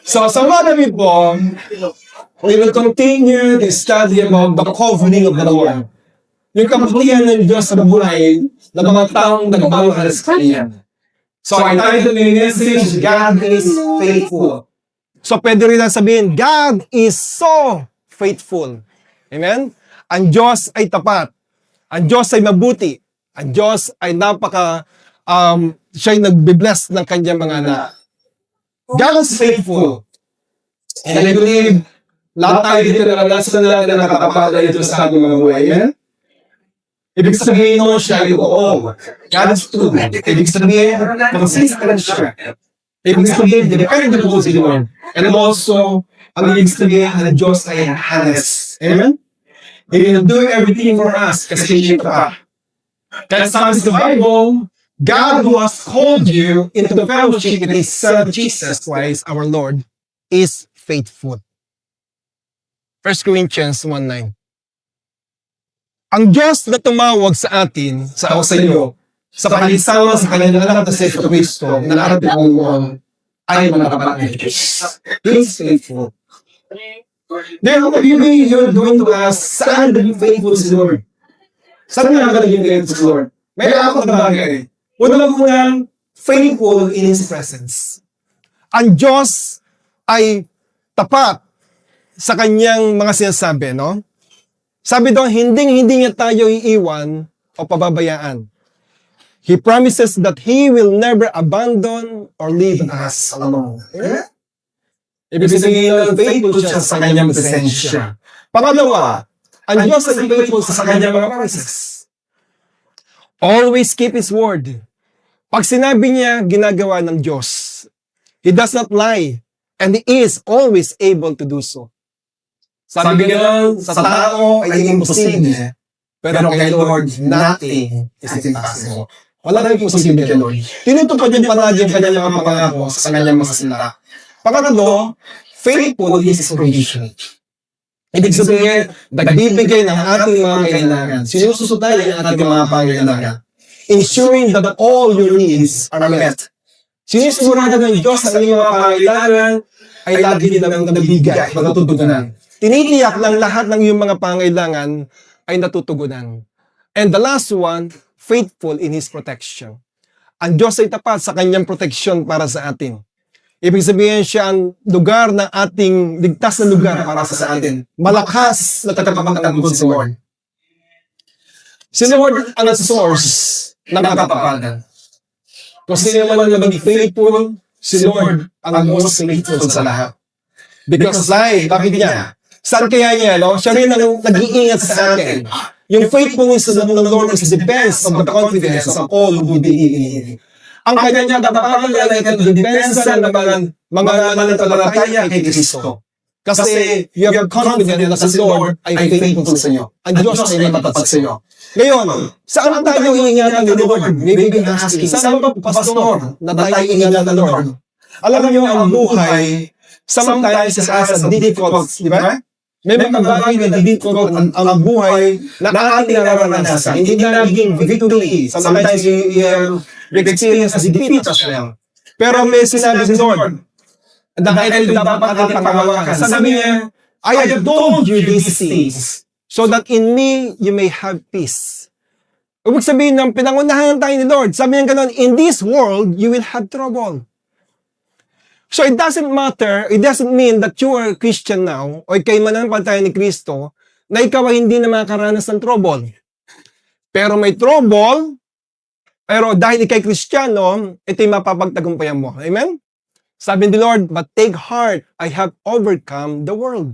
So, sa mga damit po, we will continue the study about the covering of the Lord. Yung kabutihan ng Diyos sa buhay ng mga taong nagmamahal sa Kanya. So, I titled the message, God is faithful. So, pwede rin lang sabihin, God is so faithful. Amen? Ang Diyos ay tapat. Ang Diyos ay mabuti. Ang Diyos ay siya'y nagbe-bless ng kanyang mga anak. God is faithful. And I believe, lahat tayo dito naranasan natin na nakatapada ito sa ating mga buhay. Amen? Ibig sabihin nun siya ay oo. God is true. Ibig sabihin, consistent siya. Ibig sabihin, depende po si Lord. And also, ang ibig sabihin na Diyos ay honest. Amen? He will do everything for us kasi siya pa. Kaya sabi sa Bible, God who has called you into the fellowship with His Son, Jesus Christ, our Lord, is faithful. 1 Corinthians 1:9. Ang Diyos na tumawag sa atin, sa iyo, sa pagisama sa kanyang anak na si Kristo, na arating ang mukhang, ay mga kapatid ng Diyos. He is faithful. Then, maybe you're going to ask, saan naging faithful si Lord? Saan nga naging faithful si Lord? May ako na bagay. Wala mo lang faithful in His presence. Ang Diyos ay tapat sa kanyang mga sinasabi, no? Sabi doon, hindi niya tayo iiwan o pababayaan. He promises that He will never abandon or leave us alone. Yeah? Ibig sabihin, faithful siya sa kanyang presensya. Pangalawa, ang Diyos ay faithful sa kanyang mga promises. Always keep His word. Pag sinabi niya, ginagawa ng Diyos. He does not lie, and He is always able to do so. Sabi nga, sa tao ay imposible, pero kay Lord, nothing is impossible. Wala nang imposible kay Lord. Tinutupad niya palagi ang kanyang mga pangako sa kanyang mga salita. Pangatlo, faithful is His provision. Ibig sabihin, nagbibigay ng ating mga kailangan. Sinususuday ang ating mga pangailangan. Ensuring that all your needs are met. Sinusigurado ng Diyos ang iyong mga pangailangan ay lagi nilang nabigay, natutugunan. Tinitiyak lang lahat ng iyong mga pangailangan ay natutugunan. And the last one, faithful in His protection. Ang Diyos ay tapat sa kanyang protection para sa atin. Ibig sabihin siya ang lugar na ating ligtas na lugar para sa atin. Malakas na tagapagtanggol si Lord. Si Lord ang source ng katapadan. Kung sino man na maging faithful, si Lord ang most faithful sa lahat. Because bakit niya? Saan kaya niya, no? Siya rin ang nag-iingat sa atin. Yung faithfulness ng Lord is the best of the confidence of all who believe in Him. Ang kanyang katapangan ay depensa ng mga mananampalataya kay Kristo. Kasi you have confidence na si Lord ay faithful sa inyo. Ang Diyos ay matapat sa inyo. Ngayon, saan tayo iingatan ni Lord? Maybe asking, saan ba pastor na tayo iingatan ng Lord? Alam niyo ang buhay, sometimes is as a difficult, di ba? May mga bagay na difficult ang buhay na ating nararanasan. Hindi na naging victory. Sometimes you experience as defeat as well. Pero may sinabi si Lord, dahil dapat ating pangawakan. Sabi niya, I have told you these things so that in me you may have peace. Ibig sabihin ng pinangunahan tayo ni Lord. Sabi niya gano'n, in this world you will have trouble. So it doesn't matter, it doesn't mean that you are a Christian now, o ikay mananampalataya ni Kristo, na ikaw ay hindi na makakaranas ng trouble. Pero may trouble, pero dahil ikay Kristiyano, ito'y mapapagtagumpayan mo. Amen? Sabi ni Lord, but take heart, I have overcome the world.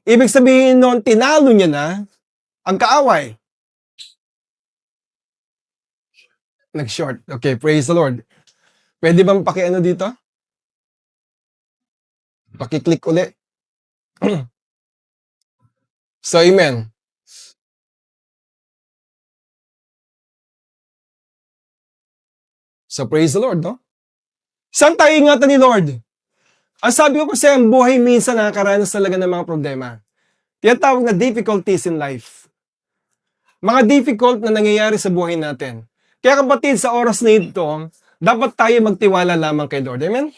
Ibig sabihin noon, tinalo niya na ang kaaway. Nag-short. Okay, praise the Lord. Pwede bang pakiano dito? Paki-click uli. So, amen. So, praise the Lord, no? Saan tayo ingatan ni Lord? Ang sabi ko kasi, ang buhay minsan nakakaranas talaga ng mga problema. Tinatawag na difficulties in life. Mga difficult na nangyayari sa buhay natin. Kaya kapatid, sa oras na ito, dapat tayo magtiwala lamang kay Lord. Amen?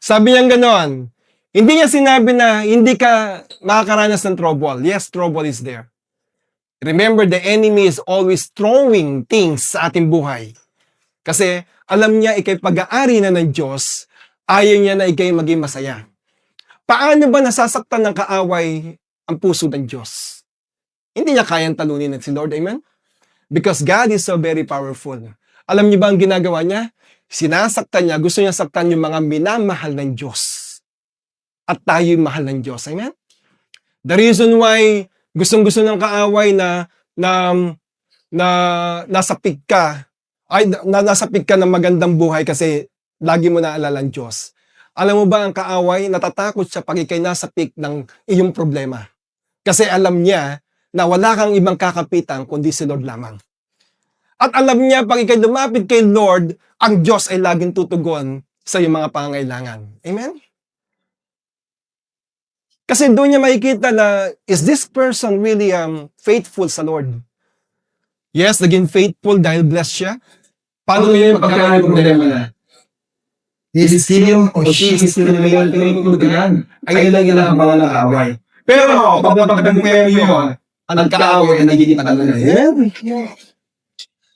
Sabi niya ganon. Hindi niya sinabi na hindi ka makakaranas ng trouble. Yes, trouble is there. Remember, the enemy is always throwing things sa ating buhay. Kasi alam niya ikay pag-aari na ng Diyos, ayaw niya na ikay maging masaya. Paano ba nasasaktan ng kaaway ang puso ng Diyos? Hindi niya kayang talunin si Lord, amen? Because God is so very powerful. Alam niyo ba ang ginagawa niya? Sinasaktan niya, gusto niya saktan yung mga minamahal ng Diyos. At tayo'y mahal ng Diyos. Amen? The reason why gustong-gusto ng kaaway na nasapig ka, nasapig ka ng magandang buhay kasi lagi mo naalala ang Diyos. Alam mo ba ang kaaway, natatakot siya pag ikay nasapig ng iyong problema. Kasi alam niya na wala kang ibang kakapitan kundi si Lord lamang. At alam niya, pag ikay lumapit kay Lord, ang Diyos ay laging tutugon sa iyong mga pangangailangan. Amen? Kasi doon niya makikita na, is this person really faithful sa Lord? Yes, naging faithful dahil blessed siya. Paano niya yung pagkakaroon ng problema na? He is still or she is still faithful to God. Ay ilang ang mga nakaaway. Pero, pagpapagpapagpapagpapagpapag mo yun, ang kaaway na nagiging tagal na yun.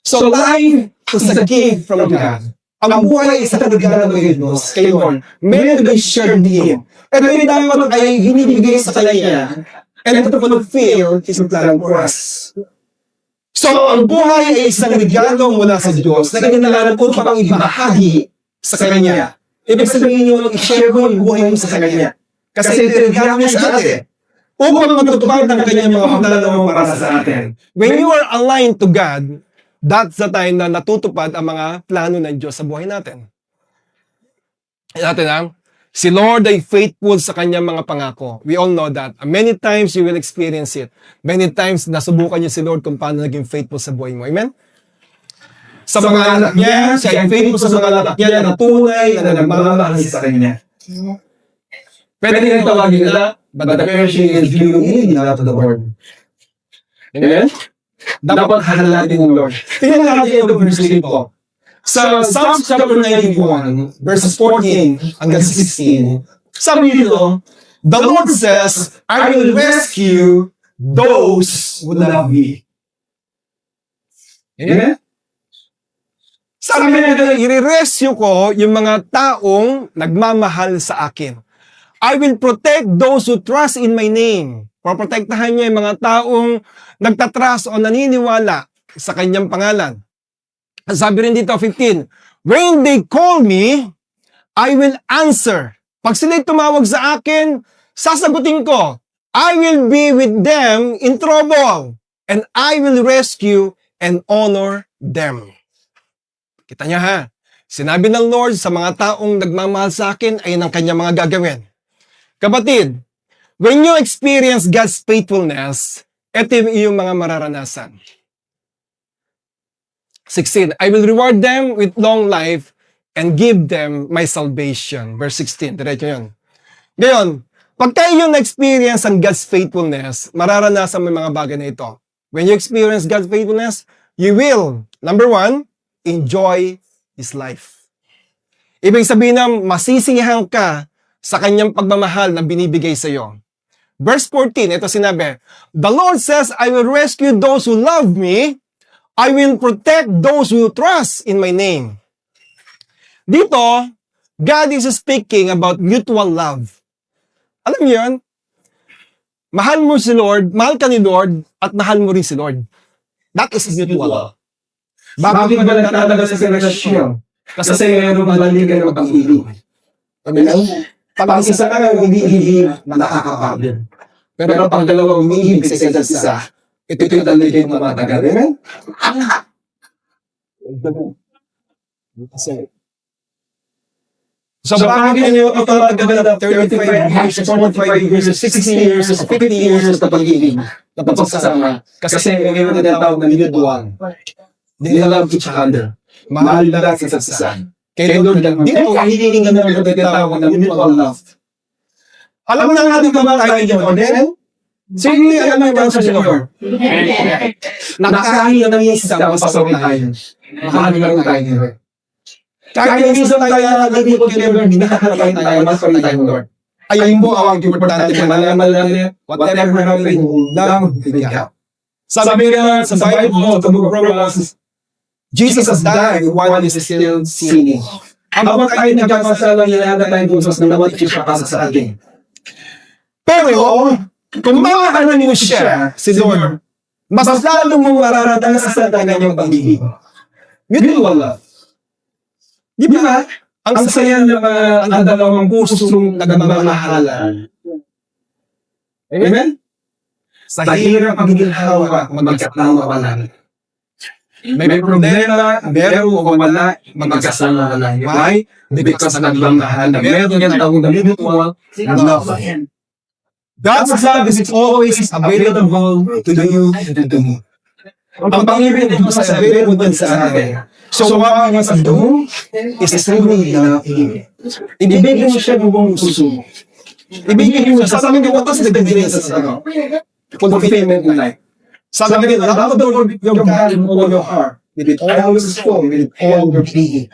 So, life is a gift from God. Ang buhay ay isang regalo ng Diyos kay Lord. Meron to be shared with Him. Ito yung dapat ay hinibigay sa Kanya and to fulfill His plan for us. So, ang buhay ay isang regalo mula sa Diyos na kinalaran ko pang ibahagi sa Kanya. Ibig sabihin nyo, i-share mo yung buhay mo sa Kanya. Kasi ito yung regalo niya sa atin. Upang matutupad ng Kanyang mga plano para sa atin. When you are aligned to God, that's the time na natutupad ang mga plano ng Diyos sa buhay natin. Si Lord ay faithful sa kanyang mga pangako. We all know that. Many times you will experience it. Many times nasubukan niyo si Lord kung paano naging faithful sa buhay mo. Amen? Sa mga anak niya, siya ay faithful sa mga anak niya na tunay na nagmamahal sa kanya. Pwede rin tawagin nila, but the perishing is viewing not to the Lord. Amen? Dapat hanalin ng Lord. Tingnan natin yung verse dito. Sa Psalms chapter 91, verses 14 hanggang 16, sabi dito, the Lord says, I will rescue those who love me. Amen? Sabi niya, i-rescue ko yung mga taong nagmamahal sa akin. I will protect those who trust in my name. Proprotektahan niya yung mga taong nagtatrust o naniniwala sa kanyang pangalan. Sabi rin dito, 15, when they call me, I will answer. Pag sila'y tumawag sa akin, sasagutin ko. I will be with them in trouble, and I will rescue and honor them. Kita niya ha? Sinabi ng Lord sa mga taong nagmamahal sa akin, ay ang kanyang mga gagawin. Kapatid, when you experience God's faithfulness, ito yung mga mararanasan. 16, I will reward them with long life and give them my salvation. Verse 16, diretso yun. Ngayon, pag tayo na-experience ang God's faithfulness, mararanasan mo yung mga bagay na ito. When you experience God's faithfulness, you will, number 1, enjoy His life. Ibig sabihin na masisiyahan ka sa kanyang pagmamahal na binibigay sa iyo. Verse 14, ito sinabi, the Lord says, I will rescue those who love me. I will protect those who trust in my name. Dito, God is speaking about mutual love. Alam niyo yun? Mahal mo si Lord, mahal ka ni Lord, at mahal mo rin si Lord. That is mutual. Bakit ba natatagal sa relasyon? Kasi mayroon malamig kayo ng pag-ibig. Pag isa ka nga umiibig, nakakapagod. Pero pag dalawa umiibig sa isa't isa, ito yung talaga yung matagal. Amen? So bakit nyo ito tagal 35 years, 45 years, 60 years, 50 years na pag-ibig, na pagsasama? Kasi ngayon na tinatawag na mutual. They love each other. Mahal na sa isa't isa. Kaya Lord lang, dito, hinihingan na ito tinatawag na mutual love. Alam na natin ba tayo yun, Lord? Sino yung alam na yung sa Lord? Nakakahiya ng isa, pasawin tayo. Mahal lang tayo. Kahit minsan tayo nakakalimutan kay Lord, hinahanapan tayo, mas pa tayo ng Lord. Ayun po ang importante kung malaman natin, whatever happened, lang, bigyan. Sabi nga sa Bible, sa book of Romans, Jesus has died while he is still sinning. Habang tayo nagkakasala, hinahanda tayo ng Diyos na namatay siya para sa atin. Pero, kung makakanan mo siya, si Lord, mas lalo mong mararamdaman sa kanyang pag-ibig. Mutual love. Di ba? Ang saya ng ang dalawang pusong nagmamahalan. Amen? Sa hirap ang ginhawa, magkasama wala. May problema, meron o wala, magkasama wala. Why? Because nagmamahal na meron yan tawag na mutual love. God's love is always available to you and to me. Ang pangibig ng Diyos ay available din sa atin. So, wag nga sa doon, is truly love Him. Ibigay mo siya ng buong puso mo. Ibigay mo siya. Sabi nga, watas nagdagdilin sa ano? Fulfillment na life. Sabi nga, love the Lord with your God and all your heart, with all your soul, with all your being.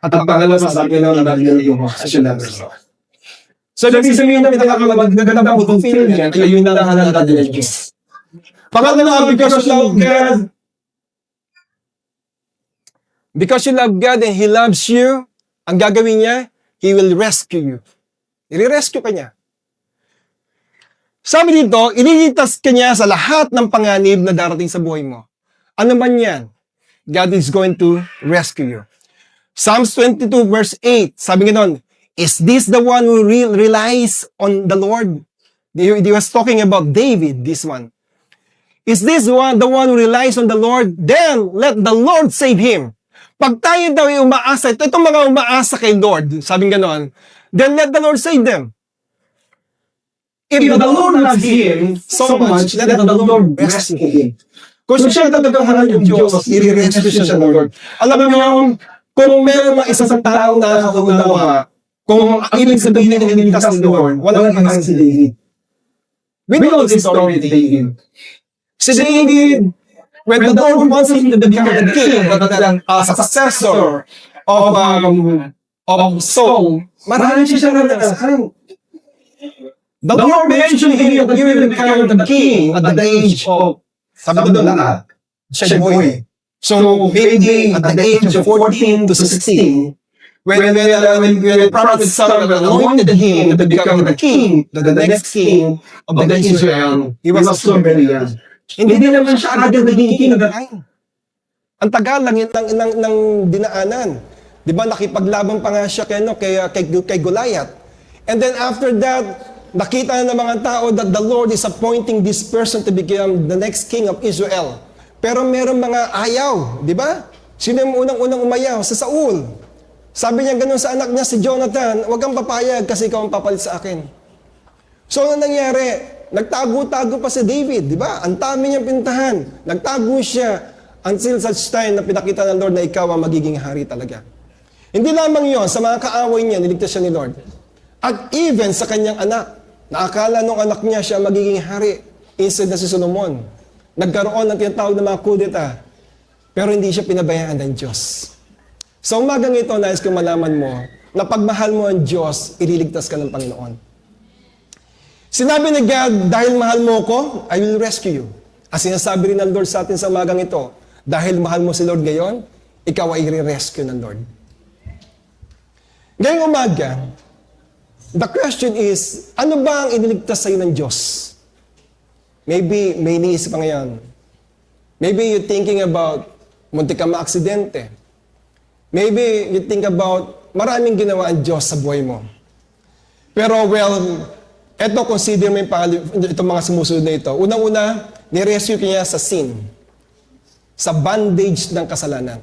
At ang pangalawa, sabi nga, nabagdilin mo as you love yourself. So, ibig sabihin namin, nagaganda mo fulfillment, kaya yun na lang natin ng Diyos. Pangalawa, because you love God, because you love God and He loves you, ang gagawin niya, He will rescue you. I-rescue ka niya. Sabi dito, ililigtas ka niya sa lahat ng panganib na darating sa buhay mo. Ano man yan, God is going to rescue you. Psalms 22 verse 8, sabi nga nun, is this the one who relies on the Lord? He was talking about David, this one. Is this the one who relies on the Lord? Then, let the Lord save him. Pag tayo daw ay umaasa, itong mga umaasa kay Lord, sabi nga nun, then let the Lord save them. If the Lord loves him so much, let the Lord rescue him. Kung siya talagang harap yung Diyos, i-rescue siya ng Lord. Alam mo, kung meron mga isang tao na nakakaunawa, kung ang ibig sabihin ng iniligtas ng Lord, walang kang si David. We know this story with David. Si David, when the Lord wants him to become the king, a successor of Saul, marami siya naranasan. The Lord mentioned him that he will become the king at the age of, sabi doon lahat, siya boy. So, maybe at the age of 14 to 16, when the prophet Samuel anointed him to become the king, the next king of the Israel, he was so very young. Hindi naman siya agad naging king at that time. Ang tagal lang ng dinaanan. Di ba, nakipaglaban pa nga siya kay Goliath. And then after that, nakita na ng mga tao that the Lord is appointing this person to become the next king of Israel. Pero meron mga ayaw, di ba? Sino yung unang-unang umayaw? Sa Saul. Sabi niya ganun sa anak niya, si Jonathan, huwag kang papayag kasi ikaw ang papalit sa akin. So, ano nangyari? Nagtago-tago pa si David, di ba? Ang dami niyang pintahan. Nagtago siya until such time na pinakita ng Lord na ikaw ang magiging hari talaga. Hindi lamang yon, sa mga kaaway niya, niligtas siya ni Lord. At even sa kanyang anak, naakala nung anak niya siya magiging hari instead na si Solomon. Nagkaroon ng tinatawag na mga kudeta, pero hindi siya pinabayaan ng Diyos. Sa umagang ito, nais kong malaman mo na pagmahal mo ang Diyos, ililigtas ka ng Panginoon. Sinabi ni God, dahil mahal mo ko, I will rescue you. As sinasabi rin ng Lord sa atin sa umagang ito, dahil mahal mo si Lord ngayon, ikaw ay i-rescue ng Lord. Ngayong umaga, the question is, ano ba ang iniligtas sa'yo ng Diyos? Maybe may iniisip ka ngayon. Maybe you're thinking about muntik ka ma-aksidente. Maybe you think about maraming ginawa ang Diyos sa buhay mo. Pero eto, consider mo itong mga sumusunod na ito. Unang-una, ni-rescue niya sa sin. Sa bandage ng kasalanan.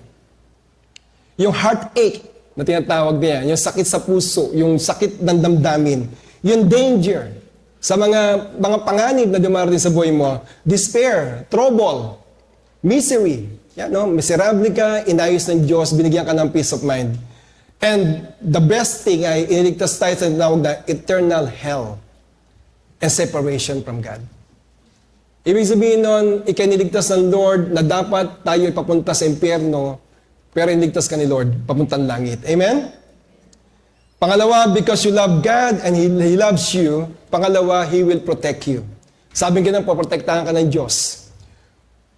Yung heartache na tinatawag niya, yung sakit sa puso, yung sakit ng damdamin, yung danger sa mga panganib na dumarating sa buhay mo, despair, trouble, misery. Yan, no? Miserable ka, inayos ng Diyos, binigyan ka ng peace of mind. And the best thing ay iniligtas tayo sa tinawag na eternal hell and separation from God. Ibig sabihin nun, ikiniligtas ng Lord na dapat tayo ipapunta sa impyerno pero inigtas ka ni Lord papuntang langit. Amen? Pangalawa, because you love God and He loves you. Pangalawa, He will protect you. Sabi nga nang poprotektahan ka ng Diyos.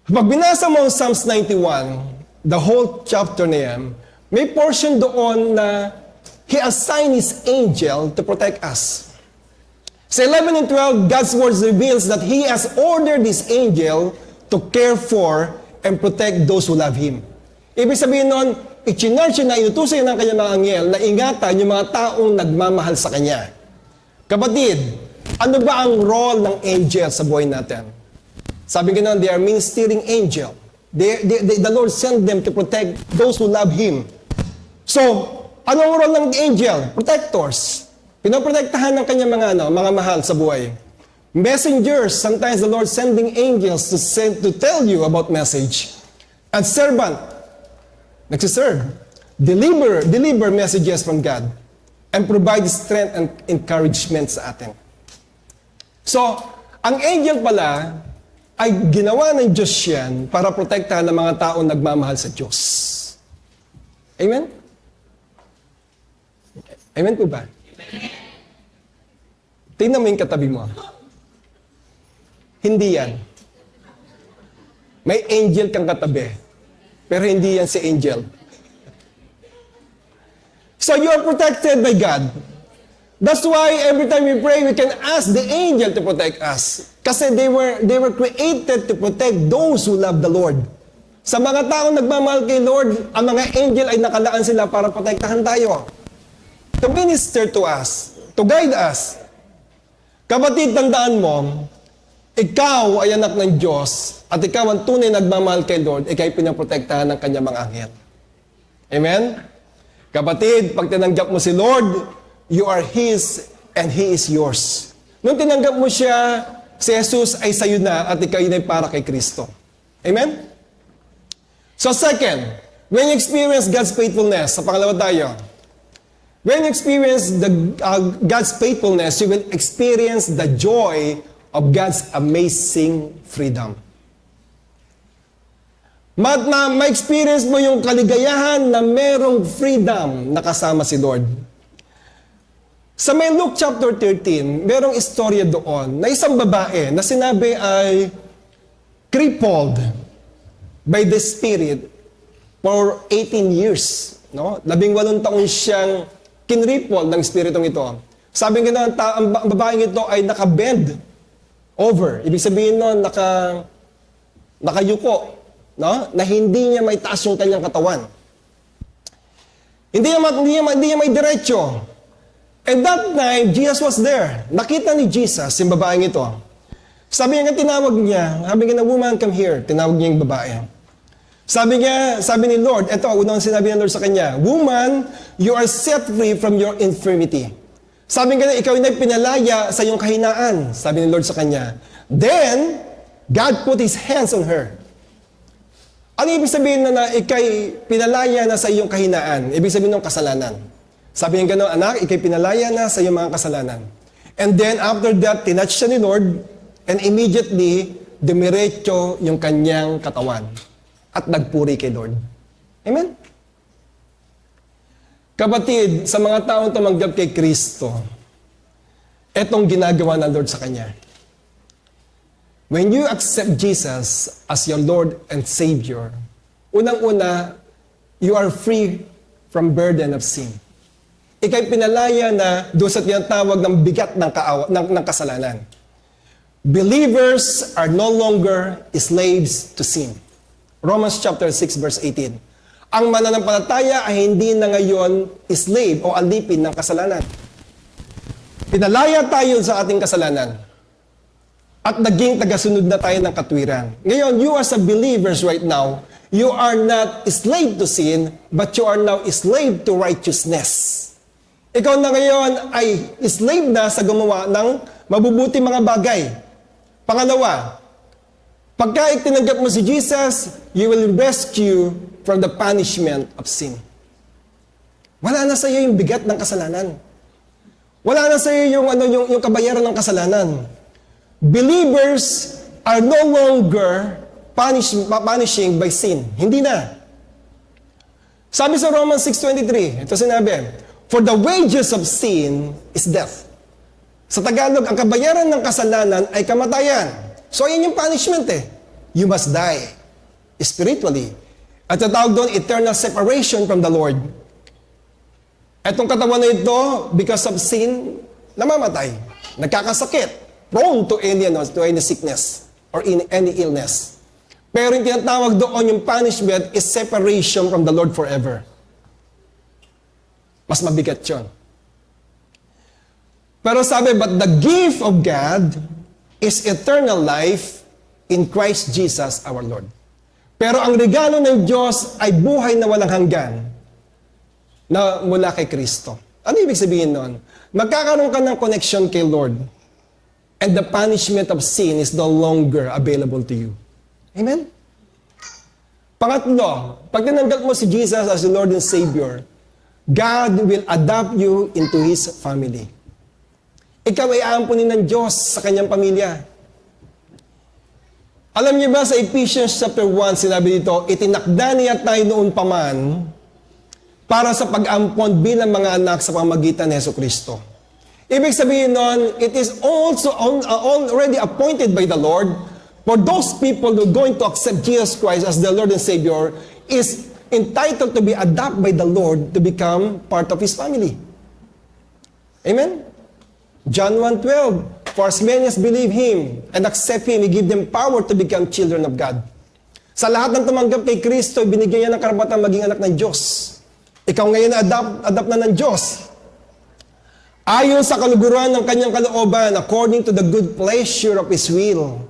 Pag binasa mo ang Psalms 91, the whole chapter na yan, may portion doon na He assigned His angel to protect us. Sa 11 and 12, God's word reveals that He has ordered His angel to care for and protect those who love Him. Ibig sabihin nun, itinarge siya na inutusan ng kanyang mga anghel na ingatan yung mga taong nagmamahal sa Kanya. Kapatid, ano ba ang role ng angel sa buhay natin? Sabi nga nun, they are ministering angel. The Lord sent them to protect those who love Him. So, anong role ng angel? Protectors. Pinoprotektahan ng kanyang mga mahal sa buhay. Messengers, sometimes the Lord sending angels to tell you about message. And servant, nagsiserve. Deliver messages from God. And provide strength and encouragement sa atin. So, ang angel pala ay ginawa ng Diyos yan para protektahan ng mga taong nagmamahal sa Diyos. Amen? Amen po ba? Tingnan mo yung katabi mo. Hindi yan. May angel kang katabi. Pero hindi yan si angel. So you are protected by God. That's why every time we pray, we can ask the angel to protect us. Kasi they were created to protect those who love the Lord. Sa mga taong nagmamahal kay Lord, ang mga angel ay nakalaan sila para protektahan tayo. To minister to us, to guide us. Kapatid, tandaan mo, ikaw ay anak ng Diyos at ikaw ang tunay nagmamahal kay Lord, ikaw ay pinaprotektahan ng kanyang mga anghel. Amen? Kapatid, pag tinanggap mo si Lord, you are His and He is yours. Nung tinanggap mo siya, si Jesus ay sa'yo na at ikaw ay para kay Kristo. Amen? So second, when you experience God's faithfulness, sa pangalawa tayo, when you experience God's faithfulness, you will experience the joy of God's amazing freedom. Ma-experience mo yung kaligayahan na merong freedom na kasama si Lord. Sa may Luke chapter 13, merong istorya doon na isang babae na sinabi ay crippled by the Spirit for 18 years. No? 18 taon siyang kinripol ng Spiritong ito. Sabi nga ang babaeng ito ay naka-bend over. Ibig sabihin nun, nakayuko. No? Na hindi niya may taas yung kanyang katawan. Hindi niya may diretso. And that time, Jesus was there. Nakita ni Jesus yung babaeng ito. Sabi niya, woman, come here. Tinawag niya yung babae. Sabi ni Lord, ito, unang sinabi ng Lord sa kanya, woman, you are set free from your infirmity. Sabi nga, ikaw ay pinalaya sa iyong kahinaan. Sabi ni Lord sa kanya. Then, God put His hands on her. Ano ibig sabihin na ikay pinalaya na sa iyong kahinaan? Ibig sabihin ng kasalanan. Sabi niya gano'n, anak, ikay pinalaya na sa iyong mga kasalanan. And then after that, tinatch siya ni Lord and immediately, dumiretso yung kanyang katawan. At nagpuri kay Lord. Amen? Kapatid, sa mga taong tumanggap kay Kristo, etong ginagawa ng Lord sa kanya. When you accept Jesus as your Lord and Savior, unang-una, you are free from burden of sin. Ika'y pinalaya na doon sa tinatawag ng bigat ng kasalanan. Believers are no longer slaves to sin. Romans chapter 6 verse 18. Ang mananampalataya ay hindi na ngayon slave o alipin ng kasalanan. Pinalaya tayo sa ating kasalanan. At naging tagasunod na tayo ng katwiran. Ngayon, you as a believers right now, you are not slave to sin, but you are now slave to righteousness. Ikaw na ngayon ay slave na sa gumawa ng mabubuti mga bagay. Pangalawa, pagka itinanggap mo si Jesus, you will rescue from the punishment of sin. Wala na sa iyo yung bigat ng kasalanan. Wala na sa iyo yung kabayaran ng kasalanan. Believers are no longer punishing by sin. Hindi na. Sabi sa Romans 6:23, ito sinabi, "For the wages of sin is death." Sa Tagalog, ang kabayaran ng kasalanan ay kamatayan. So, yan yung punishment eh. You must die spiritually. At tatawag doon, eternal separation from the Lord. Etong katawan na ito, because of sin, namamatay. Nagkakasakit. Prone to any sickness or any illness. Pero yung tinatawag doon, yung punishment is separation from the Lord forever. Mas mabigat yun. Pero sabi, but the gift of God is eternal life in Christ Jesus our Lord. Pero ang regalo ng Diyos ay buhay na walang hanggan na mula kay Kristo. Ano ibig sabihin nun? Magkakaroon ka ng connection kay Lord and the punishment of sin is no longer available to you. Amen? Pangatlo, pag tinanggap mo si Jesus as the Lord and Savior, God will adopt you into His family. Ikaw ay aampunin ng Diyos sa kanyang pamilya. Alam niyo ba sa Ephesians chapter 1, sinabi dito, itinakda niya tayo noon pa man para sa pag-ampon bilang mga anak sa pamamagitan ni Jesucristo. Ibig sabihin nun, it is also already appointed by the Lord for those people who are going to accept Jesus Christ as their Lord and Savior is entitled to be adopted by the Lord to become part of His family. Amen? John 1:12, "For as many as believe Him and accept Him, He give them power to become children of God." Sa lahat ng tumanggap kay Kristo, binigyan niya ng karapatan maging anak ng Diyos. Ikaw ngayon adapt na ng Diyos. Ayon sa kaluguran ng kanyang kalooban, according to the good pleasure of His will.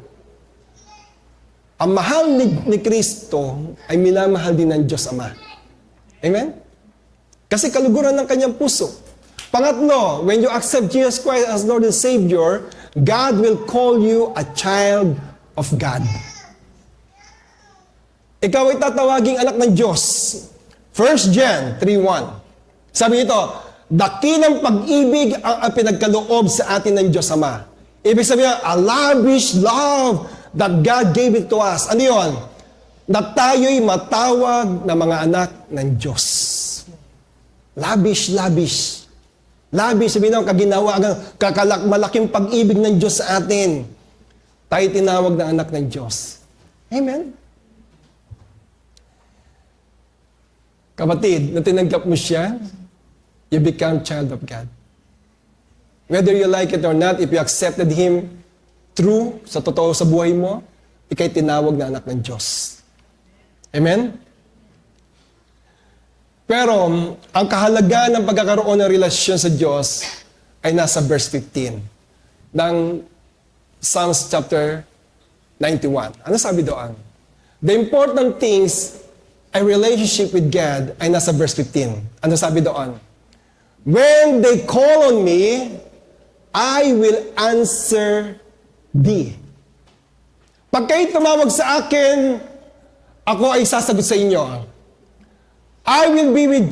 Ang mahal ni Kristo ay minamahal din ng Diyos Ama. Amen? Kasi kaluguran ng kanyang puso. Pangatlo, when you accept Jesus Christ as Lord and Savior, God will call you a child of God. Ikaw ay tatawaging anak ng Diyos. 1 John 3:1. Sabi nito, dakilang pag-ibig ang pinagkaloob sa atin ng Diyos Ama. Ibig sabihin, a lavish love that God gave it to us. Ano yun? Na tayo'y matawag na mga anak ng Diyos. Lavish, lavish. Labi, sabihin ng kaginawa, malaking pag-ibig ng Diyos sa atin. Tayo tinawag na anak ng Diyos. Amen? Kapatid, na tinanggap mo siya, you become child of God. Whether you like it or not, if you accepted Him true, sa totoo sa buhay mo, ikay tinawag na anak ng Diyos. Amen? Pero, ang kahalagaan ng pagkakaroon ng relasyon sa Diyos ay nasa verse 15 ng Psalms chapter 91. Ano sabi doon? The important things, a relationship with God, ay nasa verse 15. Ano sabi doon? When they call on me, I will answer thee. Pag kayo tumawag sa akin, ako ay sasagot sa inyo. I will be with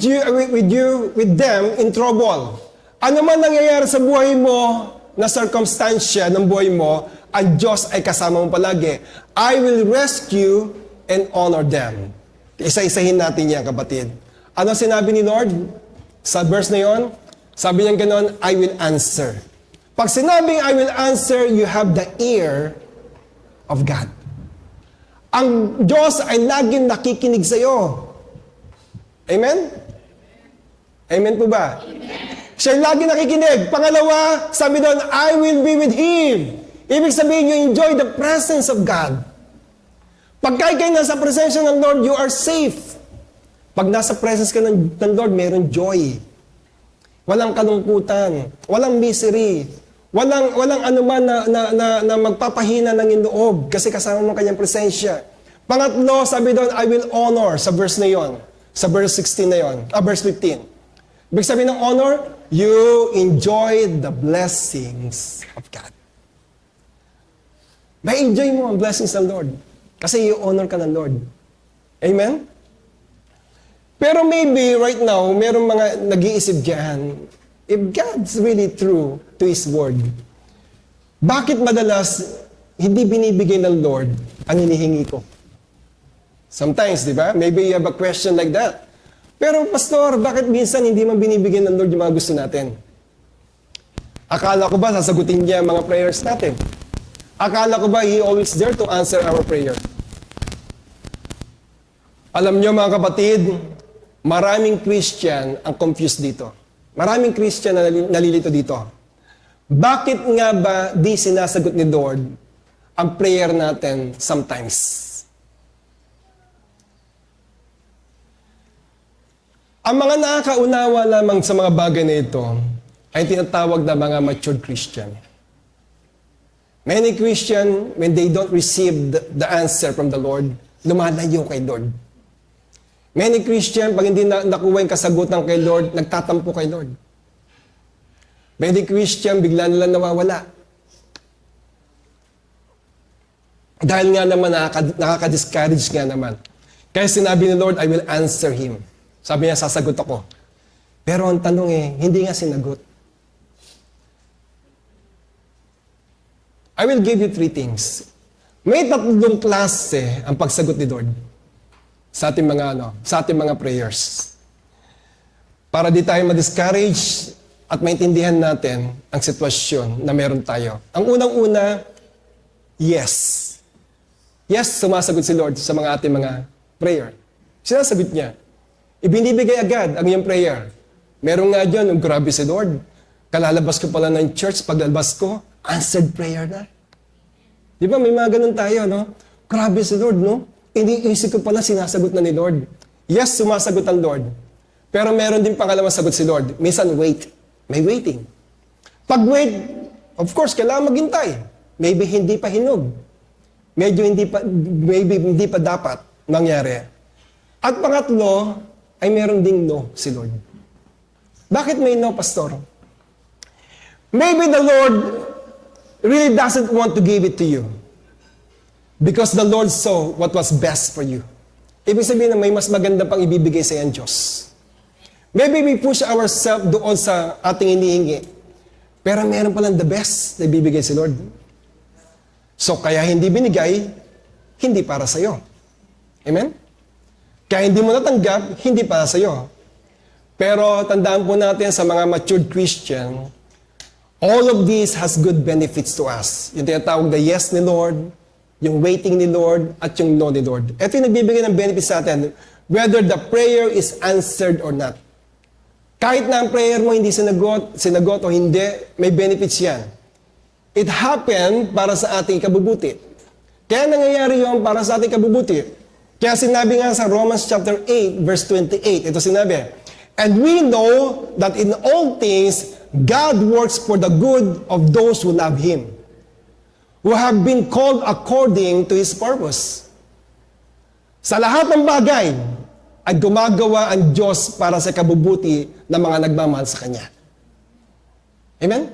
them in trouble. Ano man nangyayari sa buhay mo, na circumstansya ng buhay mo, ang Diyos ay kasama mo palagi. I will rescue and honor them. Isa-isahin natin yan, kapatid. Ano sinabi ni Lord? Sa verse na yon, sabi niya ganon, I will answer. Pag sinabing I will answer, you have the ear of God. Ang Diyos ay laging nakikinig sa iyo. Amen? Amen po ba? Amen. Siya lagi nakikinig. Pangalawa, sabi doon, I will be with Him. Ibig sabihin, you enjoy the presence of God. Pagka kayo nasa presensya ng Lord, you are safe. Pag nasa presence ka ng Lord, mayroong joy. Walang kalungkutan. Walang misery. Walang anuman na magpapahina ng loob kasi kasama mo kanyang presensya. Pangatlo, sabi doon, I will honor sa verse na yon. Sa verse 16 na yon, verse 15. Ibig sabihin ng honor, you enjoy the blessings of God. May enjoy mo ang blessings ng Lord. Kasi you honor ka ng Lord. Amen? Pero maybe right now, merong mga nag-iisip dyan, if God's really true to His Word, bakit madalas hindi binibigay ng Lord ang hinihingi ko? Sometimes, di ba? Maybe you have a question like that. Pero pastor, bakit minsan hindi man binibigyan ng Lord yung mga gusto natin? Akala ko ba sasagutin niya ang mga prayers natin? Akala ko ba He always there to answer our prayer? Alam niyo mga kapatid, maraming Christian ang confused dito. Maraming Christian na nalilito dito. Bakit nga ba di sinasagot ni Lord ang prayer natin sometimes? Ang mga nakakaunawa lamang sa mga bagay na ito ay tinatawag na mga matured Christian. Many Christian, when they don't receive the answer from the Lord, lumalayo kay Lord. Many Christian, pag hindi nakuha yung kasagutan kay Lord, nagtatampo kay Lord. Many Christian, bigla nila nawawala. Dahil nga naman, nakaka-discourage nga naman. Kaya sinabi ni Lord, I will answer him. Sabi niya, sasagot ako. Pero ang tanong hindi nga sinagot. I will give you 3 things. May 3 klase ang pagsagot ni Lord sa ating mga prayers. Para di tayo ma-discourage at maintindihan natin ang sitwasyon na meron tayo. Ang unang-una, yes. Yes, sumasagot si Lord sa mga ating mga prayer. Sinasagot niya. Ibinibigay agad ang iyong prayer. Meron nga dyan, grabe si Lord. Kalalabas ko pala ng church, paglalabas ko, answered prayer na. Di ba, may mga ganun tayo, no? Grabe si Lord, no? Iniisip ko pala, sinasagot na ni Lord. Yes, sumasagot ang Lord. Pero meron din pangalawang sagot si Lord. Minsan, wait. May waiting. Pag wait, of course, kailangan maghintay. Maybe hindi pa hinog. Maybe hindi pa dapat mangyari. At pangatlo, ay meron ding no si Lord. Bakit may no, Pastor? Maybe the Lord really doesn't want to give it to you. Because the Lord saw what was best for you. Ibig sabihin na may mas maganda pang ibibigay sa iyan, Diyos. Maybe we push ourselves doon sa ating inihingi. Pero meron palang the best na ibibigay si Lord. So kaya hindi binigay, hindi para sa iyo. Amen? Kaya hindi mo natanggap, hindi para sa iyo. Pero tandaan po natin sa mga matured Christian, all of this has good benefits to us. Yung tinatawag na yes ni Lord, yung waiting ni Lord, at yung no ni Lord. Ito yung nagbibigay ng benefits sa atin, whether the prayer is answered or not. Kahit na ang prayer mo hindi sinagot o hindi, may benefits yan. It happened para sa ating kabubuti. Kaya nangyayari yun para sa ating kabubuti. Kaya sinabi nga sa Romans chapter 8, verse 28, ito sinabi, and we know that in all things, God works for the good of those who love Him, who have been called according to His purpose. Sa lahat ng bagay, ay gumagawa ang Diyos para sa kabubuti ng mga nagmamahal sa Kanya. Amen?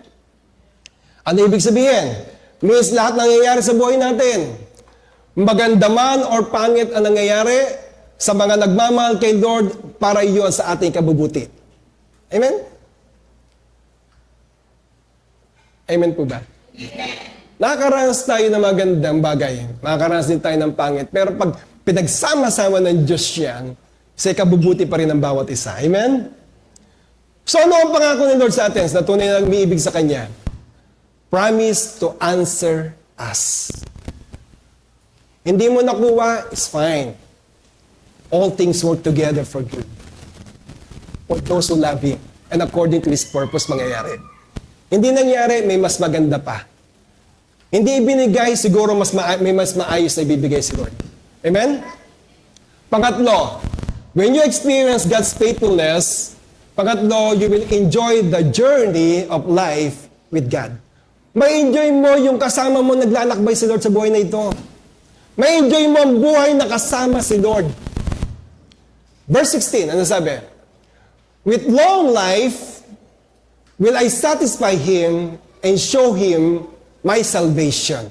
Ano ibig sabihin? Means lahat nangyayari sa buhay natin, maganda man or pangit ang nangyayari, sa mga nagmamahal kay Lord, para iyon sa ating kabubuti. Amen? Amen po ba? Nakakaranas tayo ng magandang bagay. Nakakaranas din tayo ng pangit. Pero pag pinagsama-sama ng Diyos yan, sa kabubuti pa rin ng bawat isa. Amen? So ano ang pangako ni Lord sa atin na tunay na umiibig sa Kanya? Promise to answer us. Hindi mo nakuha, it's fine. All things work together for good. For those who love Him. And according to His purpose, mangyayari. Hindi nangyari, may mas maganda pa. Hindi ibinigay, siguro may mas maayos na ibibigay si Lord. Amen? Pangatlo, when you experience God's faithfulness, pangatlo, you will enjoy the journey of life with God. May enjoy mo yung kasama mo naglalakbay si Lord sa buhay na ito. May enjoy mo ang buhay na kasama si Lord. Verse 16, ano sabi? With long life, will I satisfy him and show him my salvation.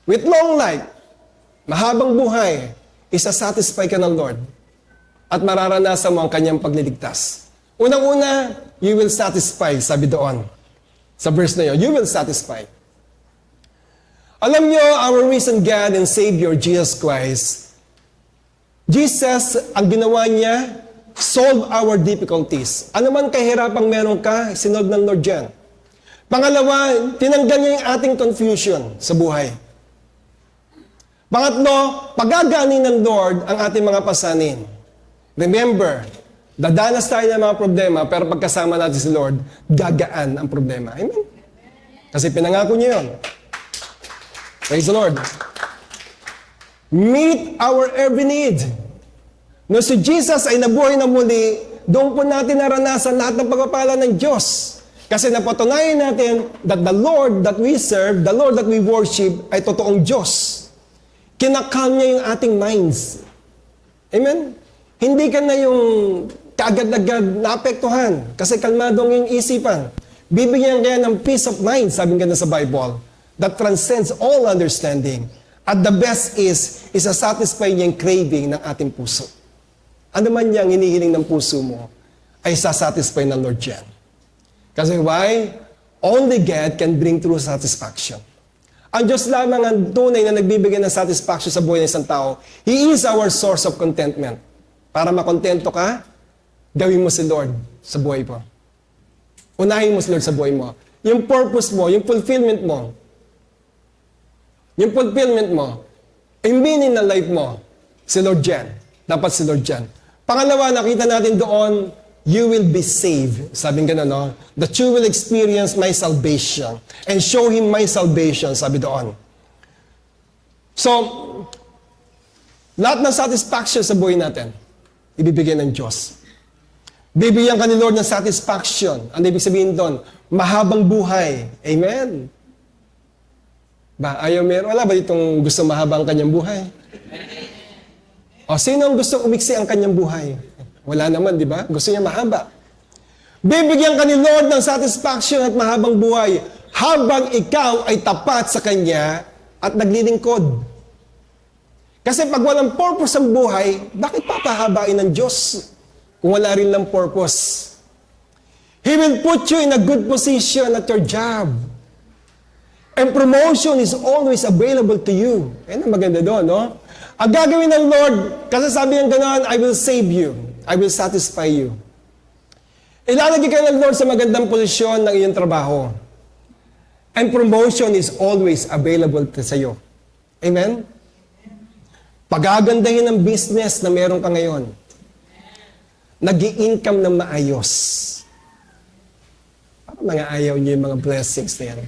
With long life, mahabang buhay, isasatisfy ka ng Lord at mararanasan mo ang kanyang pagliligtas. Unang-una, you will satisfy, sabi doon. Sa verse na yun, you will satisfy. Alam nyo, our risen God and Savior, Jesus Christ, Jesus, ang ginawa niya, solve our difficulties. Ano man kahirapang meron ka, sinolve ng Lord yan. Pangalawa, tinanggal niya yung ating confusion sa buhay. Pangatlo, pagaganin ng Lord ang ating mga pasanin. Remember, dadanas tayo ng mga problema, pero pagkasama natin si Lord, gagaan ang problema. Amen? Kasi pinangako niya yun. Praise the Lord. Meet our every need. No, si Jesus ay nabuhay na muli, doon po natin naranasan lahat ng pagpapala ng Diyos. Kasi napatunayan natin that the Lord that we serve, the Lord that we worship, ay totoong Diyos. Kinakal niya yung ating minds. Amen? Hindi ka na yung kaagad-agad naapektuhan kasi kalmadong yung isipan. Bibigyan kaya ng peace of mind, sabi nga na sa Bible, that transcends all understanding. At the best is satisfy niya yung craving ng ating puso. Ano man niyang hinihiling ng puso mo, ay sasatisfy ng Lord yan. Kasi why? Only God can bring true satisfaction. Ang Diyos lamang ang tunay na nagbibigay ng satisfaction sa buhay ng isang tao. He is our source of contentment. Para makontento ka, gawin mo si Lord sa buhay mo. Unahin mo si Lord sa buhay mo. Yung purpose mo, yung fulfillment mo, yung meaning ng life mo, si Lord yan. Dapat si Lord yan. Pangalawa, nakita natin doon, you will be saved. Sabi nga no? That you will experience my salvation and show Him my salvation, sabi doon. So, lahat ng satisfaction sa buhay natin, ibibigay ng Diyos. Bibigyan ka ni Lord ng satisfaction. Ano ibig sabihin doon? Mahabang buhay. Amen. Ba, ayaw meron? Wala ba itong gusto mahaba ang kanyang buhay? O, sino ang gusto umiksi ang kanyang buhay? Wala naman, di ba? Gusto niya mahaba. Bibigyan ka ni Lord ng satisfaction at mahabang buhay habang ikaw ay tapat sa Kanya at naglilingkod. Kasi pag walang purpose ang buhay, bakit papahabain ng Diyos kung wala rin lang purpose? He will put you in a good position at your job. And promotion is always available to you. Yan ang maganda doon, no? Ang gagawin ng Lord, kasi sabi niya ganoon, I will save you. I will satisfy you. Ilalagay ka ng Lord sa magandang posisyon ng iyong trabaho. And promotion is always available sa iyo. Amen? Pagagandahin ng business na meron ka ngayon. Nag-i-income ng maayos. Parang mga ayaw niyo yung mga blessings na yan.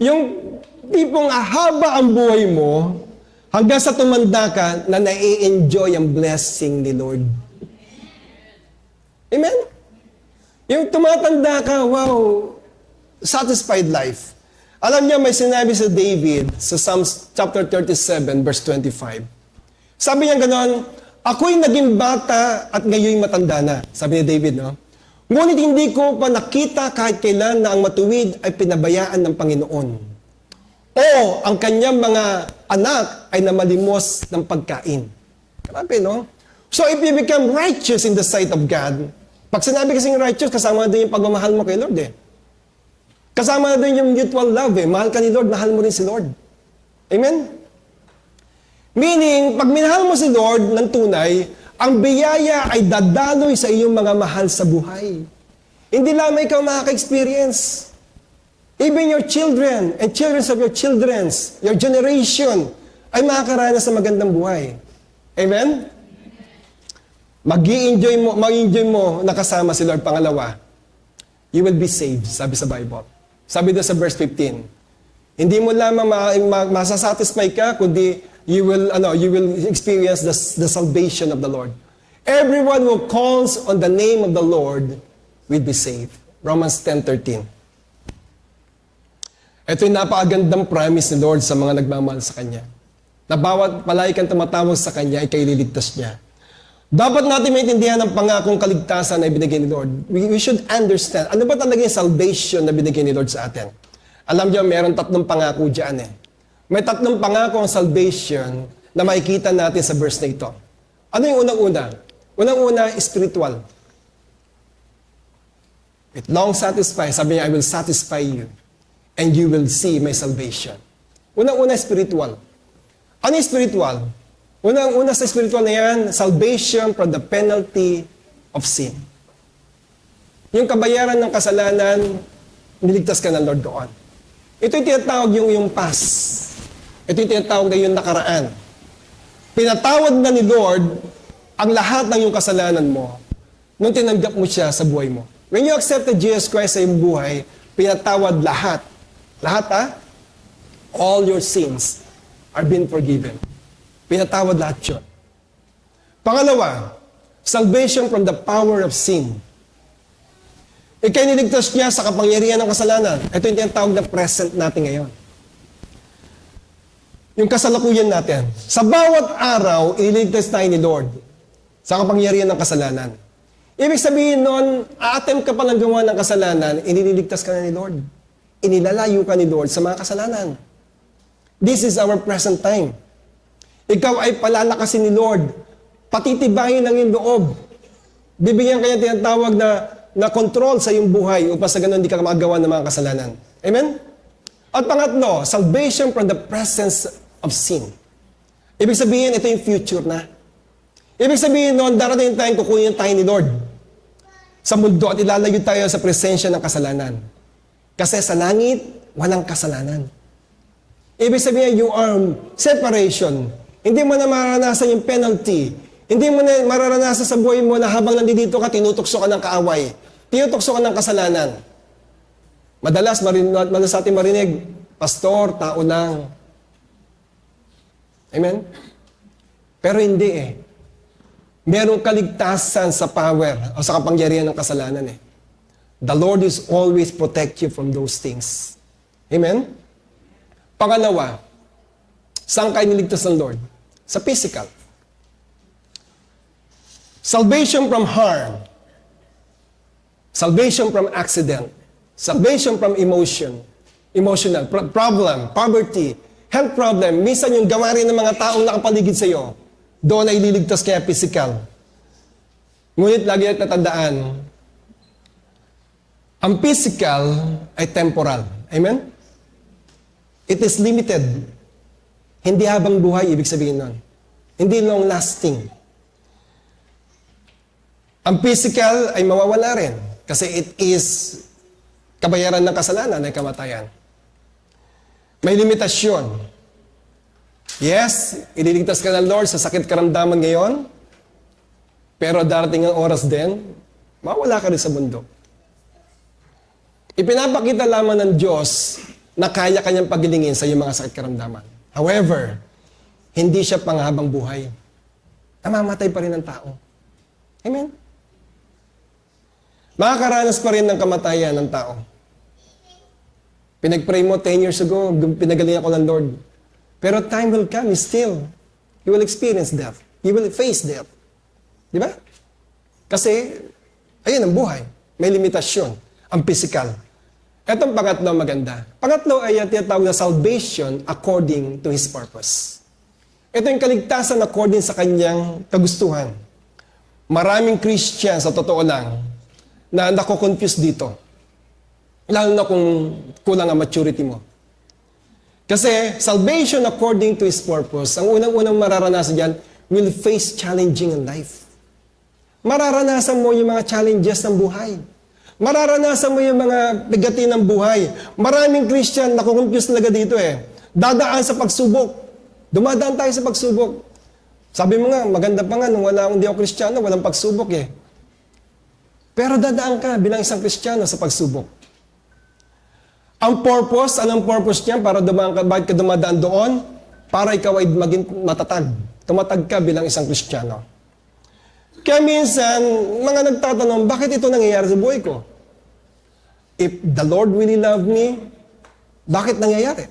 Yung tipong haba ang buhay mo, hanggang sa tumanda ka na nai-enjoy ang blessing ni Lord. Amen? Yung tumatanda ka, wow, satisfied life. Alam niyo, may sinabi sa David sa Psalms chapter 37, verse 25. Sabi niya gano'n, ako'y naging bata at ngayon matanda na. Sabi ni David, no? Ngunit hindi ko pa nakita kahit kailan na ang matuwid ay pinabayaan ng Panginoon. O ang kanyang mga anak ay namalimos ng pagkain. Grabe, no? So if you become righteous in the sight of God, pag sinabi kasing righteous, kasama din yung pagmamahal mo kay Lord, eh. Kasama din yung mutual love, eh. Mahal ka ni Lord, mahal mo rin si Lord. Amen? Meaning, pag minahal mo si Lord ng tunay, ang biyaya ay dadaloy sa iyong mga mahal sa buhay. Hindi lamang ikaw makaka-experience. Even your children and children of your children's, your generation, ay makakaranas sa magandang buhay. Amen? Mag-i-enjoy mo nakasama si Lord. Pangalawa, you will be saved, sabi sa Bible. Sabi doon sa verse 15, hindi mo lamang masasatisfy ka, kundi you will experience the salvation of the Lord. Everyone who calls on the name of the Lord will be saved. Romans 10:13. Ito yung napakagandang promise ni Lord sa mga nagmamahal sa Kanya. Na bawat palagi kang tumatawag sa Kanya, ay kaililigtas niya. Dapat natin maintindihan ang pangakong kaligtasan na ibinigay ni Lord. We should understand, ano ba talaga yung salvation na binigay ni Lord sa atin? Alam niyo, meron 3 pangako dyan, eh. May 3 pangako ang salvation na makikita natin sa verse na ito. Ano yung unang-una? Unang-una, spiritual. It long satisfies. Sabi niya, I will satisfy you and you will see my salvation. Unang-una, spiritual. Ano yung spiritual? Unang-una sa spiritual na yan, salvation from the penalty of sin. Yung kabayaran ng kasalanan, niligtas ka ng Lord doon. Ito yung tinatawag yung past. Ito yung tinatawag na yung nakaraan. Pinatawad na ni Lord ang lahat ng yung kasalanan mo nung tinanggap mo siya sa buhay mo. When you accepted Jesus Christ sa iyong buhay, pinatawad lahat. Lahat all your sins are being forgiven. Pinatawad lahat yun. Pangalawa, salvation from the power of sin. Ikiniligtas niya sa kapangyarihan ng kasalanan. Ito yung tinatawag na present natin ngayon. Yung kasalukuyan natin. Sa bawat araw, iniligtas tayo ni Lord sa kapangyarihan ng kasalanan. Ibig sabihin nun, a-attempt ka pa ng gawa ng kasalanan, iniligtas ka na ni Lord. Inilalayo ka ni Lord sa mga kasalanan. This is our present time. Ikaw ay palalakasin ni Lord. Patitibayin ang iyong loob. Bibigyan kanya tinatawag na control sa iyong buhay upang sa ganun hindi ka magawa ng mga kasalanan. Amen? At pangatlo, salvation from the presence of sin. Ibig sabihin, ito yung future na. Ibig sabihin noon, darating tayong kukunin tayo ni Lord sa mundo at ilalayo tayo sa presensya ng kasalanan. Kasi sa langit, walang kasalanan. Ibig sabihin, you are separation. Hindi mo na mararanasan yung penalty. Hindi mo na mararanasan sa buhay mo na habang nandito ka, tinutokso ka ng kaaway. Tinutokso ka ng kasalanan. Madalas sa ating marinig, pastor, tao lang. Amen? Pero hindi Merong kaligtasan sa power o sa kapangyarihan ng kasalanan The Lord is always protect you from those things. Amen? Pangalawa, saan kayo niligtas ng Lord? Sa physical. Salvation from harm. Salvation from accident. Salvation from emotional problem, poverty, health problem. Minsan yung gawa rin ng mga taong nakapaligid sa iyo, doon ay ililigtas kaya physical. Ngunit lagi at natandaan, ang physical ay temporal. Amen? It is limited. Hindi habang buhay, ibig sabihin nun. Hindi long lasting. Ang physical ay mawawala rin. Kasi it is kabayaran ng kasalanan ay kamatayan. May limitasyon. Yes, ililigtas ka ng Lord sa sakit karamdaman ngayon, pero darating ang oras din, mawala ka rin sa mundo. Ipinapakita lamang ng Diyos na kaya kanyang pagilingin sa iyong mga sakit karamdaman. However, hindi siya panghabang buhay. Namamatay pa rin ang tao. Amen? Makakaranas pa rin ng kamatayan ng tao. Pinag-pray mo 10 years ago, pinagaling ako ng Lord. Pero time will come, still, you will experience death. You will face death. Di ba? Kasi, ayun ang buhay. May limitasyon. Ang physical. Itong pangatlo maganda. Pangatlo ay tinatawag na salvation according to His purpose. Ito yung kaligtasan according sa kanyang kagustuhan. Maraming Christian, sa totoo lang, na nako-confuse dito. Lalo na kung kulang ang maturity mo. Kasi salvation according to His purpose, ang unang-unang mararanasan dyan, will face challenging in life. Mararanasan mo yung mga challenges ng buhay. Mararanasan mo yung mga bigatin ng buhay. Maraming Christian, nakukonfuse talaga dito Dadaan sa pagsubok. Dumadaan tayo sa pagsubok. Sabi mo nga, maganda pa nga, nung hindi ako Kristiyano, walang pagsubok Pero dadaan ka bilang isang Kristiyano sa pagsubok. Ang purpose, anong purpose niya para bakit ka dumadaan doon? Para ikaw ay maging matatag. Tumatag ka bilang isang Kristiyano. Kaya minsan, mga nagtatanong, bakit ito nangyayari sa buhay ko? If the Lord really love me, bakit nangyayari?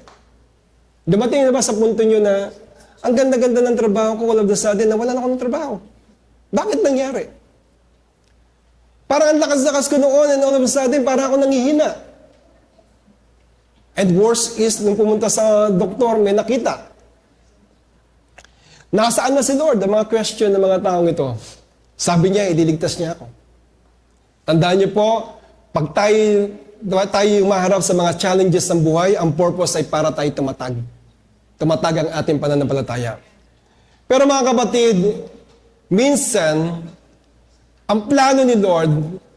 Dumating na ba sa punto nyo na, ang ganda-ganda ng trabaho ko, all of the sudden, nawalan ako ng trabaho. Bakit nangyari? Parang ang lakas-lakas ko noon, and all of a sudden, parang ako nanghihina. And worse is, nung pumunta sa doktor, may nakita. Nasaan na si Lord? Ang mga question ng mga taong ito. Sabi niya, ililigtas niya ako. Tandaan niyo po, pag tayo maharap sa mga challenges ng buhay, ang purpose ay para tayo tumatag. tumatag ang ating pananampalataya. Pero mga kapatid, minsan, ang plano ni Lord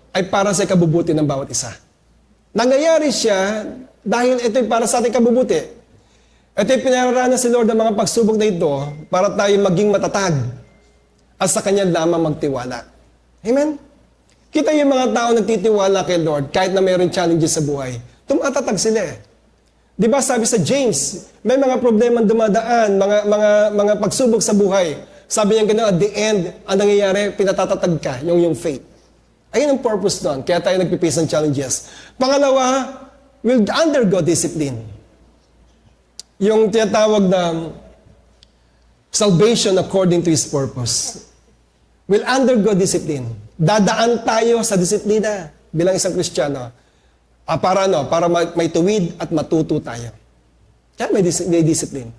ay para sa ikabubuti ng bawat isa. Nangyayari siya dahil ito'y para sa ating kabubuti. Ito'y pinararanas si Lord ng mga pagsubok na ito para tayo maging matatag at sa Kanya lamang magtiwala. Amen? Kita yung mga tao nagtitiwala kay Lord kahit na mayroon challenges sa buhay. Tumatatag sila eh. Di ba sabi sa James, may mga problema dumadaan, mga pagsubok sa buhay. Sabi niya gano'n, at the end, ang nangyayari, pinatatatag ka, yung faith. Ayun ang purpose doon, kaya tayo nagpipace ng challenges. Pangalawa, will undergo discipline. Yung tinatawag na salvation according to His purpose. Will undergo discipline. Dadaan tayo sa disiplina bilang isang Kristiyano. Para may tuwid at matuto tayo. Kaya may discipline.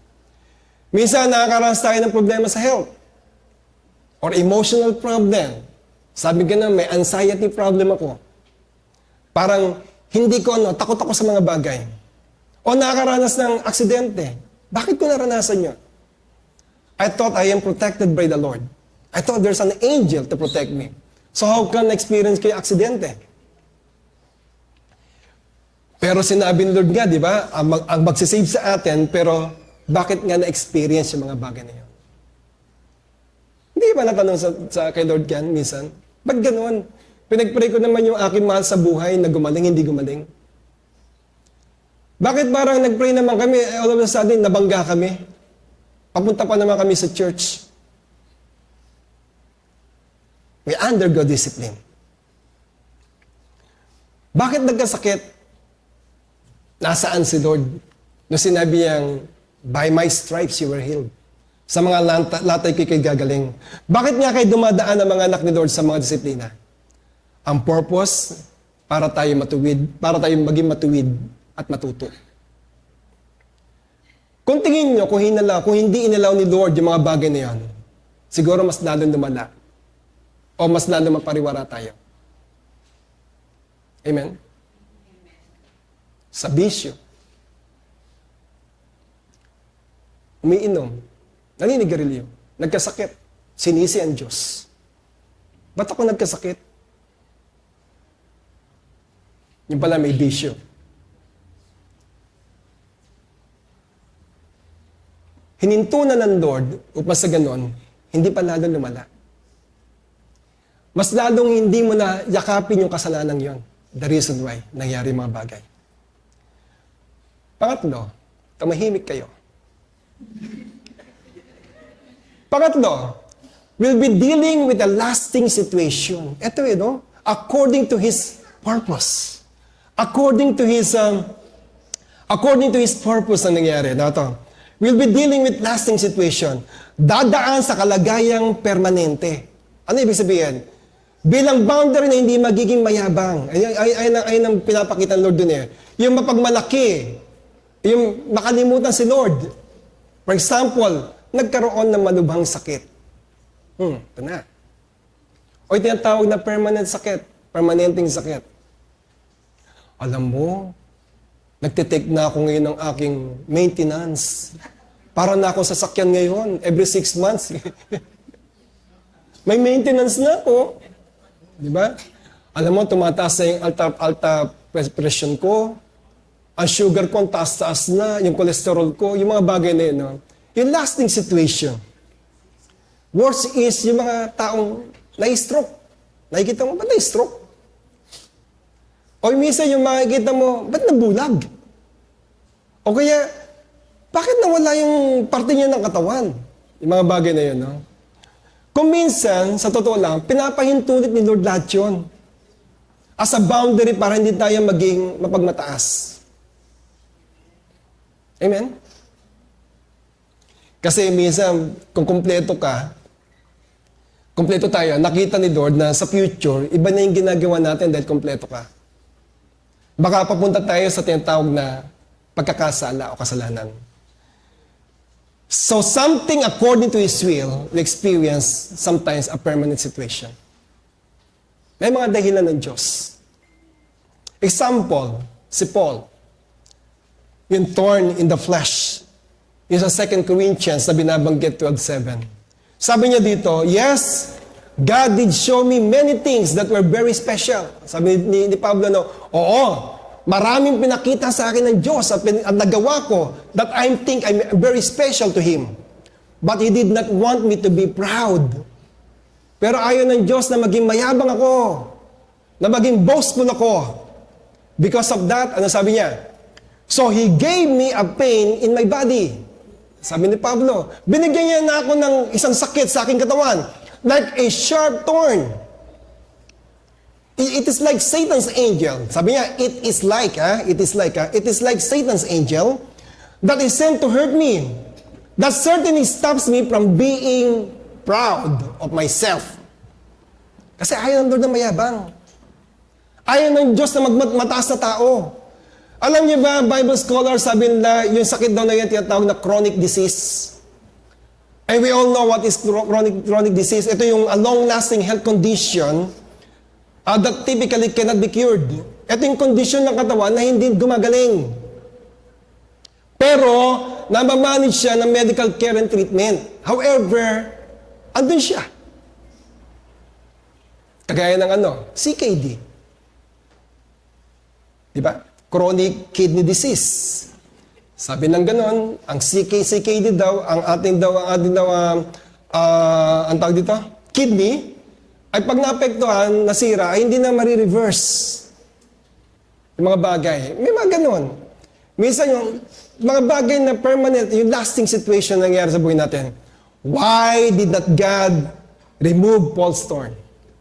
Minsan nakakaranas tayo ng problema sa health. Or emotional problem. Sabi ko na may anxiety problem ako. Parang hindi ko takot ako sa mga bagay. O nakakaranas ng aksidente. Bakit ko naranasan yun? I thought I am protected by the Lord. I thought there's an angel to protect me. So how can na-experience ko yung aksidente? Pero sinabi ni Lord nga, di ba, ang magsisave sa atin, pero bakit nga na-experience yung mga bagay na yun? Hindi ba natanong sa kay Lord yan minsan? Ba't ganun? Pinagpray ko naman yung aking mahal sa buhay na gumaling, hindi gumaling. Bakit parang nagpray naman kami, all of a sudden, nabangga kami? Papunta pa naman kami sa church. We undergo discipline. Bakit nagkasakit? Nasaan si Lord? Nung sinabi niyang, by my stripes you were healed. Sa mga latay kay gagaling. Bakit nga kayo dumadaan ang mga anak ni Lord sa mga disiplina? Ang purpose, para tayo matuwid, para tayo maging matuwid at matuto. Kung tingin nyo, kung hindi inalaw ni Lord yung mga bagay na yan, siguro mas lalong lumala. O mas lalong magpariwara tayo. Amen? Sa bisyo. Umiinom. Naninigarilyo. Nagkasakit. Sinisi ang Diyos. Ba't ako nagkasakit? Yung pala may bisyo. Hininto na ng Lord upang sa ganon, hindi pa lalong lumala. Mas lalong hindi mo na yakapin yung kasalanan yon. The reason why nangyari mga bagay. Pangatlo, tumahimik kayo. Pangatlo, we'll be dealing with a lasting situation. Ito according to His purpose. According to His purpose ang nangyari. Ito, we'll be dealing with lasting situation. Dadaan sa kalagayang permanente. Ano ibig sabihin? Bilang boundary na hindi magiging mayabang. Ayun ang pinapakita ng Lord dun eh. Yung mapagmalaki. Yung makalimutan si Lord. For example, nagkaroon ng malubhang sakit. Ito na. O tinatawag na permanent sakit. Permanenteng sakit. Alam mo, nagtitake na ako ngayon ng aking maintenance. Para na ako sasakyan ngayon, every 6 months. May maintenance na ako. Di ba? Alam mo, tumataas na yung alta pressure ko. Ang sugar ko, taas-taas na. Yung cholesterol ko, yung mga bagay na yun. Yung lasting situation. Worst is yung mga taong na-stroke. Nakikita mo, ba't na-stroke? O minsan yung makikita mo, ba't nabulag? O kaya, bakit nawala yung parte niya ng katawan? Yung mga bagay na yun, no? Kung minsan, sa totoo lang, pinapahintulit ni Lord lahat yun. As a boundary para hindi tayo maging mapagmataas. Amen? Kasi minsan, kung kumpleto tayo, nakita ni Lord na sa future, iba na yung ginagawa natin dahil kumpleto ka. Baka papunta tayo sa tinatawag na pagkakasala o kasalanan. So something according to His will, we experience sometimes a permanent situation. May mga dahilan ng Diyos. Example, si Paul. Yung thorn in the flesh. Yung sa 2 Corinthians na binabanggit 12:7. Sabi niya dito, yes, God did show me many things that were very special. Sabi ni Pablo, no, oo, maraming pinakita sa akin ng Diyos at nagawa ko that I think I'm very special to Him. But He did not want me to be proud. Pero ayaw ng Diyos na maging mayabang ako, na maging boastful ako. Because of that, ano sabi niya? So He gave me a pain in my body. Sabi ni Pablo, binigyan niya na ako ng isang sakit sa aking katawan, like a sharp thorn. It is like Satan's angel. Sabi niya, it is like Satan's angel that is sent to hurt me. That certainly stops me from being proud of myself. Kasi ayaw ng Lord na mayabang. Ayaw ng Diyos na mataas na tao. Alam niyo ba, Bible scholars sabi nila, yung sakit daw na yan tinatawag na chronic disease. And we all know what is chronic disease. Ito yung a long-lasting health condition that typically cannot be cured. Ito yung condition ng katawan na hindi gumagaling. Pero, namamanage siya ng medical care and treatment. However, andun siya. Kagaya ng CKD. Diba? Chronic kidney disease. Sabi ng ganon, ang CKD daw, ang ating ang tawag dito, kidney, ay pag naapektuhan, nasira, ay hindi na marireverse. Yung mga bagay. May mga ganon. Minsan yung mga bagay na permanent, yung lasting situation na nangyari sa buhay natin. Why did not God remove Paul's thorn?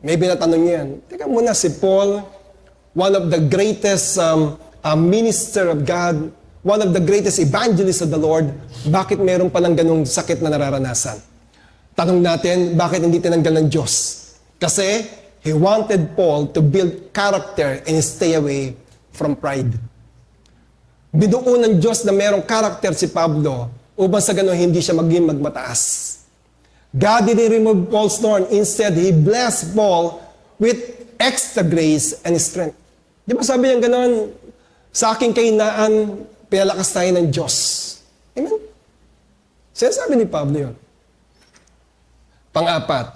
Maybe natanong niyo yan. Teka muna, si Paul, one of the greatest minister of God, one of the greatest evangelists of the Lord, bakit meron palang ganung sakit na nararanasan? Tanong natin, bakit hindi tinanggal ng Diyos? Kasi, He wanted Paul to build character and stay away from pride. Binuo ng Diyos na merong character si Pablo upang sa ganun hindi siya maging magmataas. God didn't remove Paul's thorn. Instead, He blessed Paul with extra grace and strength. Di ba sabi niya gano'n, sa aking kahinaan, pinalakas tayo ng Diyos. Amen? Sinasabi ni Pablo yun. Pang-apat.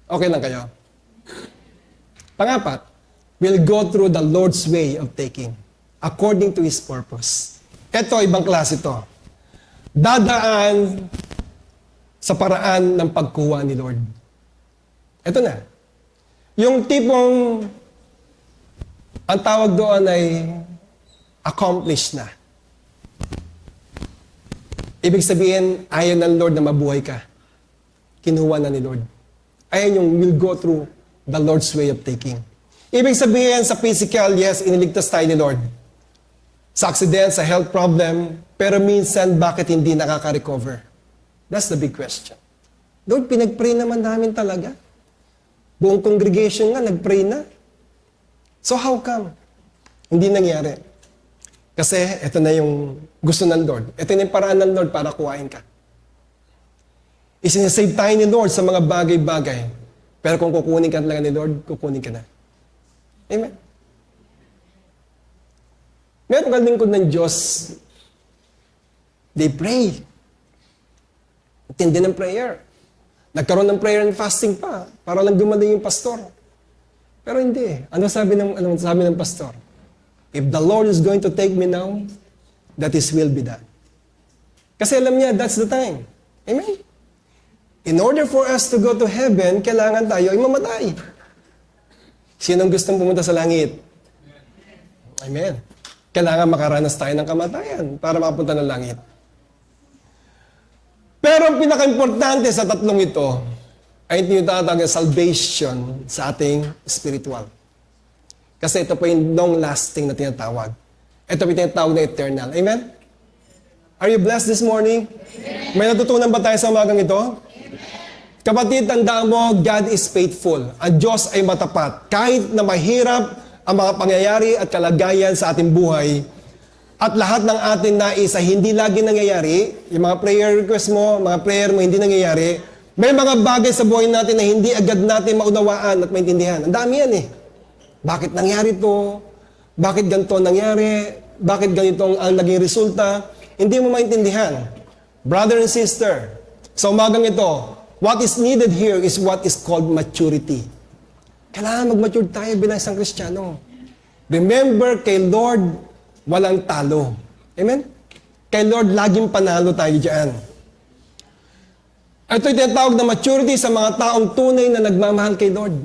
Okay lang kayo? Pang-apat, we'll go through the Lord's way of taking according to His purpose. Ito, ibang klase ito. Dadaan sa paraan ng pagkuha ni Lord. Ito na. Yung tipong ang tawag doon ay accomplished na. Ibig sabihin, ayaw ng Lord na mabuhay ka. Kinuha na ni Lord. Ayaw yung will go through the Lord's way of taking. Ibig sabihin, sa physical, yes, iniligtas tayo ni Lord. Sa accident, sa health problem, pero minsan, bakit hindi nakaka-recover? That's the big question. Lord, pinag-pray naman namin talaga. Buong congregation nga, nag-pray na. So how come? Hindi nangyari. Kasi ito na yung gusto ng Lord. Ito na yung paraan ng Lord para kuhain ka. Isinasave tayo ni Lord sa mga bagay-bagay. Pero kung kukunin ka talaga ni Lord, kukunin ka na. Amen. Meron ka lingkod ng Diyos. They pray. Tindi ng prayer. Nagkaroon ng prayer and fasting pa para lang gumaling yung pastor. Pero hindi. Ano sabi ng pastor? If the Lord is going to take me now, that His will be done. Kasi alam niya, that's the time. Amen? In order for us to go to heaven, kailangan tayo ay mamatay. Sinong gustong pumunta sa langit? Amen. Kailangan makaranas tayo ng kamatayan para makapunta ng langit. Pero ang pinaka-importante sa tatlong ito ay yung tinatawag na salvation sa ating spiritual. Kasi ito po yung long-lasting na tinatawag. Ito po yung tinatawag na eternal. Amen? Are you blessed this morning? Amen. May natutunan ba tayo sa umagang ito? Amen. Kapatid, tandaan mo, God is faithful. Ang Diyos ay matapat. Kahit na mahirap ang mga pangyayari at kalagayan sa ating buhay, at lahat ng ating nais ay hindi lagi nangyayari, yung mga prayer request mo, mga prayer mo hindi nangyayari, may mga bagay sa buhay natin na hindi agad natin maunawaan at maintindihan. Ang dami yan eh. Bakit nangyari to? Bakit ganito nangyari? Bakit ganito ang naging resulta? hindi mo maintindihan. Brother and sister, sa umagang ito, what is needed here is what is called maturity. Kailangan mag-mature tayo bilang isang Kristiyano. Remember, kay Lord, walang talo. Amen? Kay Lord, laging panalo tayo dyan. Ito'y tinatawag na maturity sa mga taong tunay na nagmamahal kay Lord.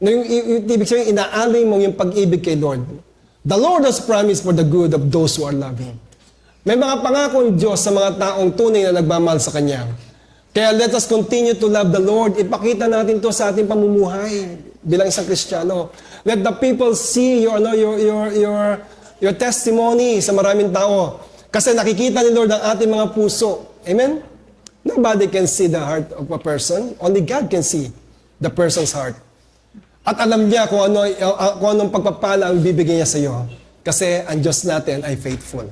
Ibig sabihin, inaalay mo yung pag-ibig kay Lord. The Lord has promised for the good of those who are loving. May mga pangakong Diyos sa mga taong tunay na nagmamahal sa Kanya. Kaya let us continue to love the Lord. Ipakita natin to sa ating pamumuhay bilang isang Kristiyano. Let the people see your testimony sa maraming tao. Kasi nakikita ni Lord ang ating mga puso. Amen? Nobody can see the heart of a person. Only God can see the person's heart. At alam niya kung anong pagpapala ang bibigyan niya sa iyo. Kasi ang Diyos natin ay faithful.